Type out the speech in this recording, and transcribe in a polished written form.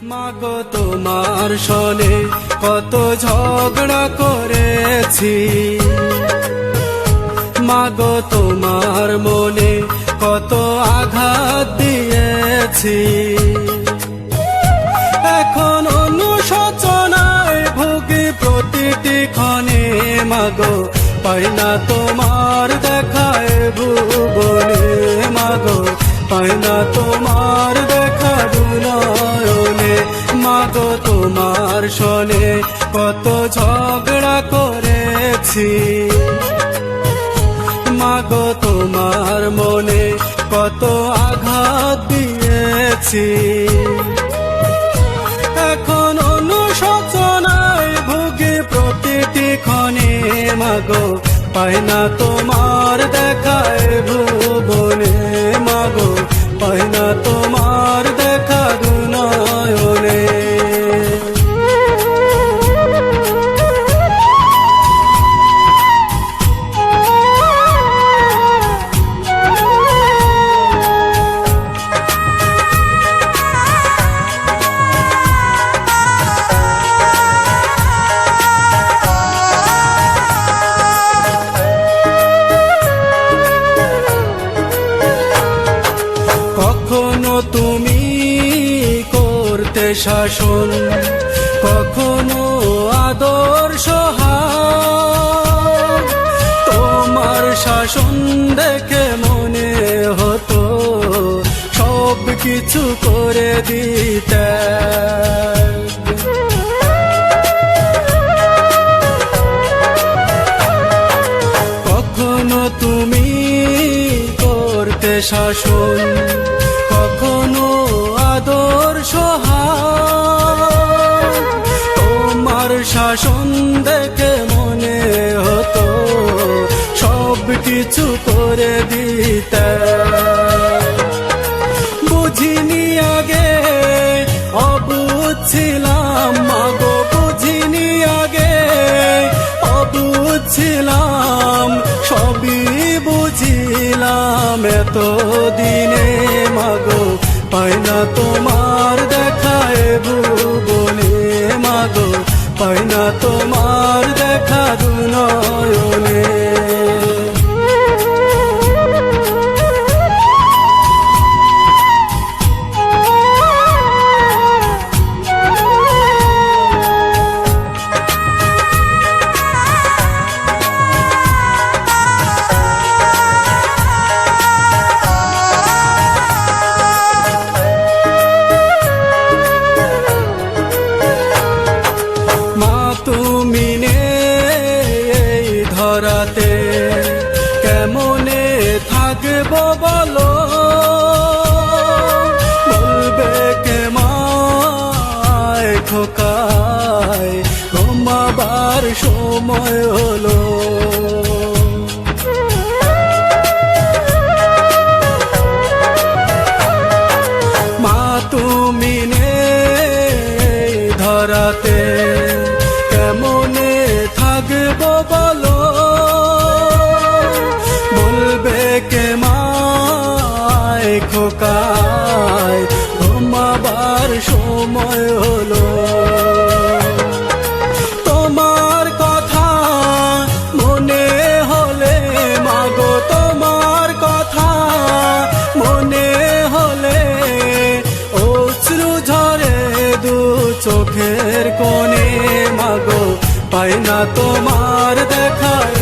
মাগো তোমার সনে কত ঝগড়া করেছি, মাগো তোমার মনে কত আঘাত দিয়েছি। এখন অনুশোচনায় ভুগি প্রতিটি ক্ষণে, মাগো পাই না তোমার দেখায় ভুবনে, মাগো পাই না তোমার দেখা দুনয়নে। মাগো তোমার সনে কত ঝগড়া করেছি, মাগো তোমার মনে কত আঘাত দিয়েছি। এখন অনুশোচনায় ভুগি প্রতিটি ক্ষণে, মাগো পাই না তোমার দেখায় ভুবনে, মাগো পাই না তোমার দেখা দুনয়নে। কখনো তুমি করতে শাসন, কখনো আদর্শ হার, তোমার শাসন দেখে মনে হতো সব কিছু করে দিতে। কখনো তুমি করতে শাসন, কখনো আদর্শ হার, তোমার শাসন দেখে মনে হতো সব কিছু করে দিতে। বুঝিনি আগে অবুঝ ছিলাম, মাগো বুঝিনি আগে অবুঝ ছিলাম, সবই বুঝিলাম এতদিনে। মাগো পাই না তোমার দেখায় ভুবনে, মাগো পাই না তোমার দেখা দুনয়নে। তুমি নেই ধরাতে কেমনে থাকবো বলো, বলবে কে মায় খোকায় ঘুমাবার সময় হলো। মা তুমি নেই ধরাতে কেমনে থাকবো বলো, বলবে কে মায় খোকায় ঘুমাবার সময় হলো। তোমার কথা মনে হলে, মাগো তোমার কথা মনে হলে অশ্রু ঝরে দু চোখের কোণে, মাগো পাই না তোমার দেখায়